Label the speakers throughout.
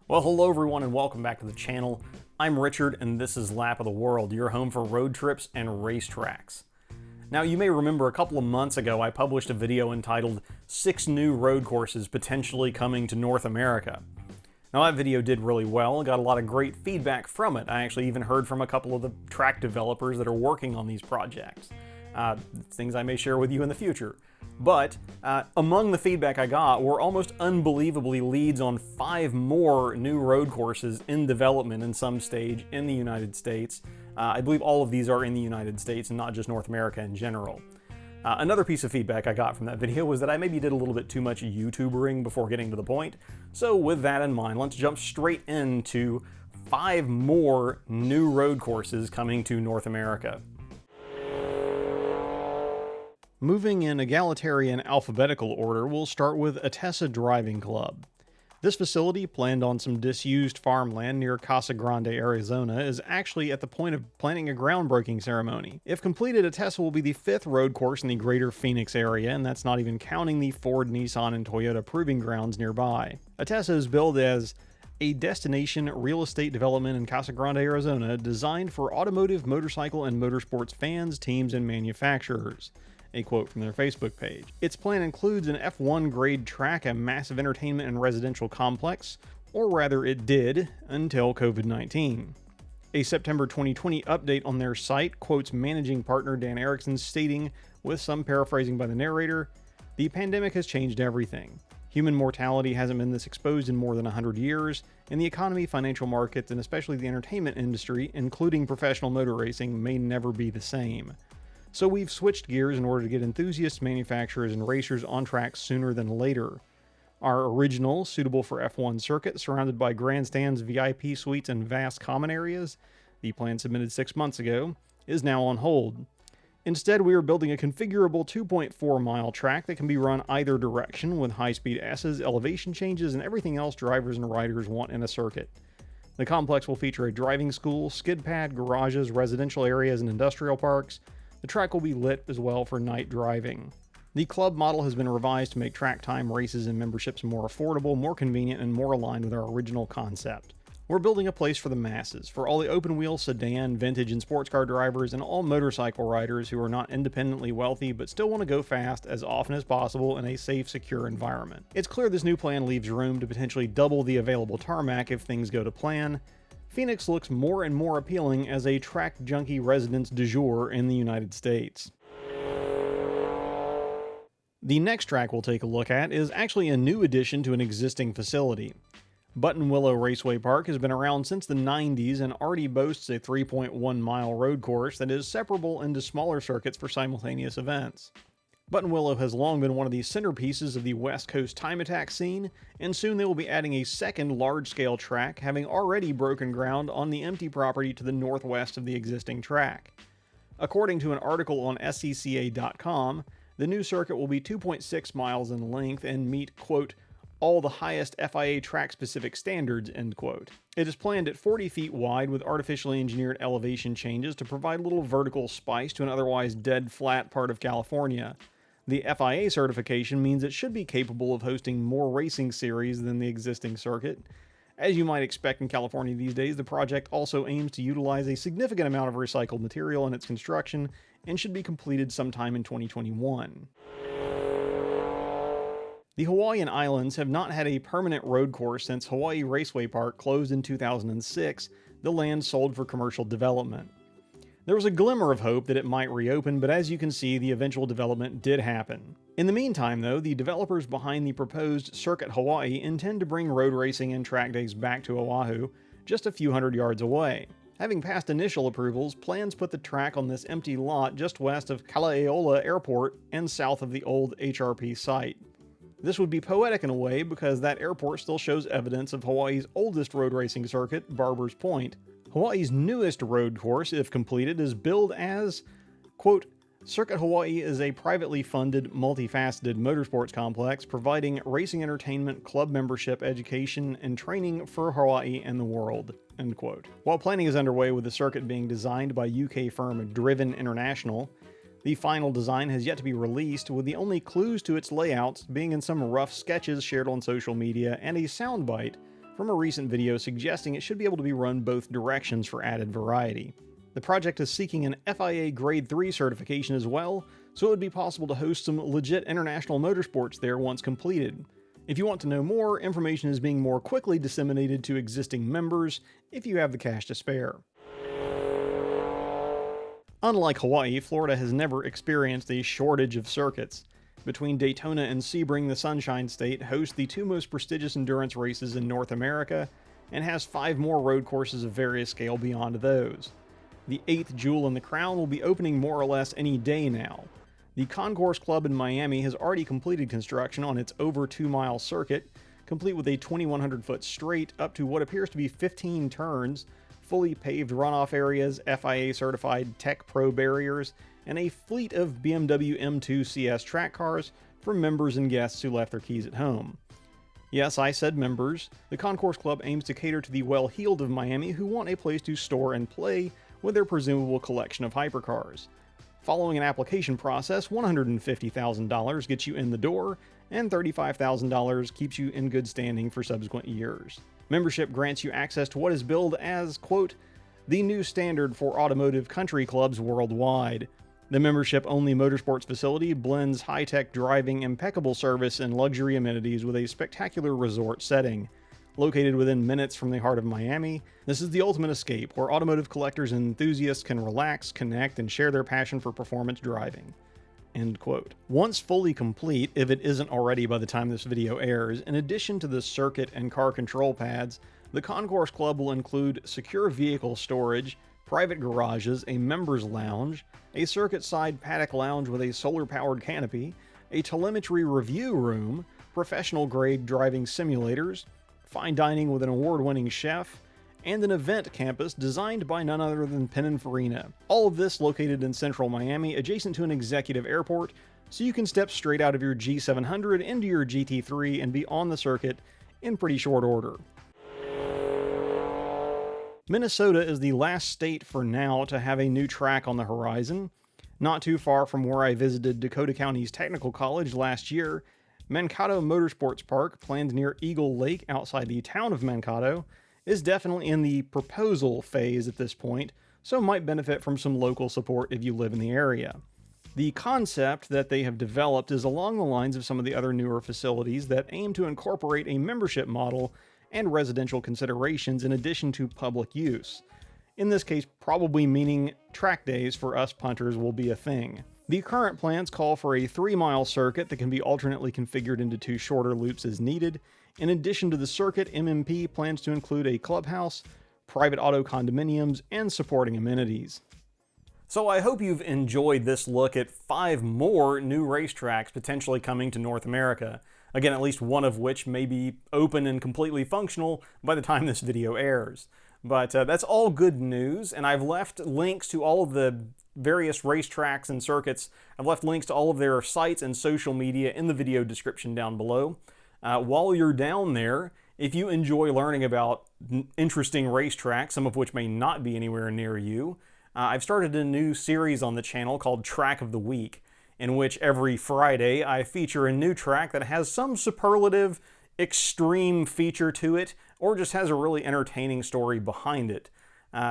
Speaker 1: Well, hello everyone and welcome back to the channel. I'm Richard and this is Lap of the World, your home for road trips and racetracks. Now you may remember a couple of months ago I published a video entitled 6 New Road Courses Potentially Coming to North America. Now that video did really well, got a lot of great feedback from it. I actually even heard from a couple of the track developers that are working on these projects. Things I may share with you in the future. But among the feedback I got were almost unbelievably leads on 5 more new road courses in development in some stage in the United States. I believe all of these are in the United States and not just North America in general. Another piece of feedback I got from that video was that I maybe did a little bit too much YouTubering before getting to the point. So with that in mind, let's jump straight into 5 more new road courses coming to North America. Moving in egalitarian alphabetical order, we'll start with Attesa Driving Club. This facility, planned on some disused farmland near Casa Grande, Arizona, is actually at the point of planning a groundbreaking ceremony. If completed, Attesa will be the 5th road course in the greater Phoenix area, and that's not even counting the Ford, Nissan, and Toyota proving grounds nearby. Attesa is billed as a destination real estate development in Casa Grande, Arizona, designed for automotive, motorcycle, and motorsports fans, teams, and manufacturers. A quote from their Facebook page. Its plan includes an F1 grade track, a massive entertainment and residential complex, or rather it did, until COVID-19. A September 2020 update on their site quotes managing partner Dan Erickson stating, with some paraphrasing by the narrator, "The pandemic has changed everything. Human mortality hasn't been this exposed in more than 100 years, and the economy, financial markets, and especially the entertainment industry, including professional motor racing, may never be the same. So we've switched gears in order to get enthusiasts, manufacturers, and racers on track sooner than later. Our original, suitable for F1 circuit, surrounded by grandstands, VIP suites, and vast common areas, the plan submitted 6 months ago, is now on hold. Instead, we are building a configurable 2.4-mile track that can be run either direction with high-speed S's, elevation changes, and everything else drivers and riders want in a circuit. The complex will feature a driving school, skid pad, garages, residential areas, and industrial parks. The track will be lit as well for night driving. The club model has been revised to make track time, races, and memberships more affordable, more convenient, and more aligned with our original concept. We're building a place for the masses, for all the open-wheel, sedan, vintage, and sports car drivers, and all motorcycle riders who are not independently wealthy but still want to go fast as often as possible in a safe, secure environment. It's clear this new plan leaves room to potentially double the available tarmac if things go to plan. Phoenix looks more and more appealing as a track junkie residence du jour in the United States. The next track we'll take a look at is actually a new addition to an existing facility. Buttonwillow Raceway Park has been around since the 90s and already boasts a 3.1-mile road course that is separable into smaller circuits for simultaneous events. Buttonwillow has long been one of the centerpieces of the West Coast time attack scene, and soon they will be adding a second large-scale track, having already broken ground on the empty property to the northwest of the existing track. According to an article on SCCA.com, the new circuit will be 2.6 miles in length and meet, quote, all the highest FIA track-specific standards, end quote. It is planned at 40 feet wide with artificially engineered elevation changes to provide a little vertical spice to an otherwise dead flat part of California. The FIA certification means it should be capable of hosting more racing series than the existing circuit. As you might expect in California these days, the project also aims to utilize a significant amount of recycled material in its construction and should be completed sometime in 2021. The Hawaiian Islands have not had a permanent road course since Hawaii Raceway Park closed in 2006, the land sold for commercial development. There was a glimmer of hope that it might reopen, but as you can see, the eventual development did happen. In the meantime, though, the developers behind the proposed Circuit Hawaii intend to bring road racing and track days back to Oahu, just a few hundred yards away. Having passed initial approvals, plans put the track on this empty lot just west of Kalaeola Airport and south of the old HRP site. This would be poetic in a way because that airport still shows evidence of Hawaii's oldest road racing circuit, Barber's Point. Hawaii's newest road course, if completed, is billed as, quote, Circuit Hawaii is a privately funded, multifaceted motorsports complex providing racing entertainment, club membership, education, and training for Hawaii and the world, end quote. While planning is underway with the circuit being designed by UK firm Driven International, the final design has yet to be released, with the only clues to its layouts being in some rough sketches shared on social media and a soundbite from a recent video suggesting it should be able to be run both directions for added variety. The project is seeking an FIA Grade 3 certification as well, so it would be possible to host some legit international motorsports there once completed. If you want to know more, information is being more quickly disseminated to existing members if you have the cash to spare. Unlike Hawaii, Florida has never experienced a shortage of circuits. Between Daytona and Sebring, the Sunshine State hosts the two most prestigious endurance races in North America and has 5 more road courses of various scale beyond those. The 8th jewel in the crown will be opening more or less any day now. The Concours Club in Miami has already completed construction on its over 2-mile circuit, complete with a 2,100-foot straight up to what appears to be 15 turns, fully paved runoff areas, FIA-certified Tech Pro barriers, and a fleet of BMW M2 CS track cars for members and guests who left their keys at home. Yes, I said members. The Concours Club aims to cater to the well-heeled of Miami who want a place to store and play with their presumable collection of hypercars. Following an application process, $150,000 gets you in the door, and $35,000 keeps you in good standing for subsequent years. Membership grants you access to what is billed as, quote, the new standard for automotive country clubs worldwide. The membership-only motorsports facility blends high-tech driving, impeccable service, and luxury amenities with a spectacular resort setting. Located within minutes from the heart of Miami, this is the ultimate escape where automotive collectors and enthusiasts can relax, connect, and share their passion for performance driving. End quote. Once fully complete, if it isn't already by the time this video airs, in addition to the circuit and car control pads, the Concours Club will include secure vehicle storage, private garages, a members lounge, a circuit-side paddock lounge with a solar-powered canopy, a telemetry review room, professional-grade driving simulators, fine dining with an award-winning chef, and an event campus designed by none other than Pininfarina. All of this located in central Miami, adjacent to an executive airport, so you can step straight out of your G700 into your GT3 and be on the circuit in pretty short order. Minnesota is the last state for now to have a new track on the horizon. Not too far from where I visited Dakota County's Technical College last year, Mankato Motorsports Park, planned near Eagle Lake outside the town of Mankato, is definitely in the proposal phase at this point, so might benefit from some local support if you live in the area. The concept that they have developed is along the lines of some of the other newer facilities that aim to incorporate a membership model and residential considerations in addition to public use. In this case, probably meaning track days for us punters will be a thing. The current plans call for a 3-mile circuit that can be alternately configured into 2 shorter loops as needed. In addition to the circuit, MMP plans to include a clubhouse, private auto condominiums, and supporting amenities. So I hope you've enjoyed this look at 5 more new racetracks potentially coming to North America. Again, at least one of which may be open and completely functional by the time this video airs. But that's all good news, and I've left links to all of the various racetracks and circuits. I've left links to all of their sites and social media in the video description down below. While you're down there, if you enjoy learning about interesting racetracks, some of which may not be anywhere near you, I've started a new series on the channel called Track of the Week, in which every Friday I feature a new track that has some superlative, extreme feature to it, or just has a really entertaining story behind it.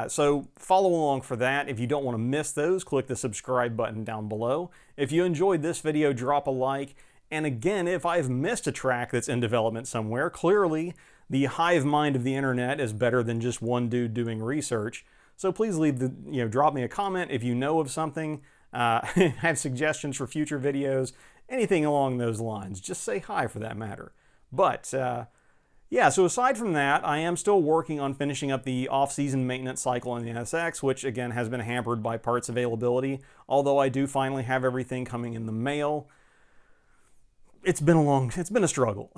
Speaker 1: So follow along for that. If you don't want to miss those, click the subscribe button down below. If you enjoyed this video, drop a like. And again, if I've missed a track that's in development somewhere, clearly the hive mind of the internet is better than just one dude doing research. So please drop me a comment if you know of something, have suggestions for future videos, anything along those lines. Just say hi for that matter. But yeah, so aside from that, I am still working on finishing up the off-season maintenance cycle on the NSX, which again has been hampered by parts availability, although I do finally have everything coming in the mail. It's been a struggle.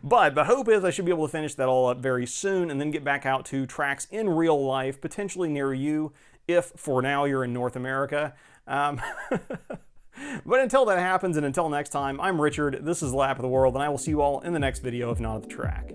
Speaker 1: But the hope is I should be able to finish that all up very soon and then get back out to tracks in real life, potentially near you, if for now you're in North America. But until that happens and until next time, I'm Richard, this is Lap of the World, and I will see you all in the next video, if not at the track.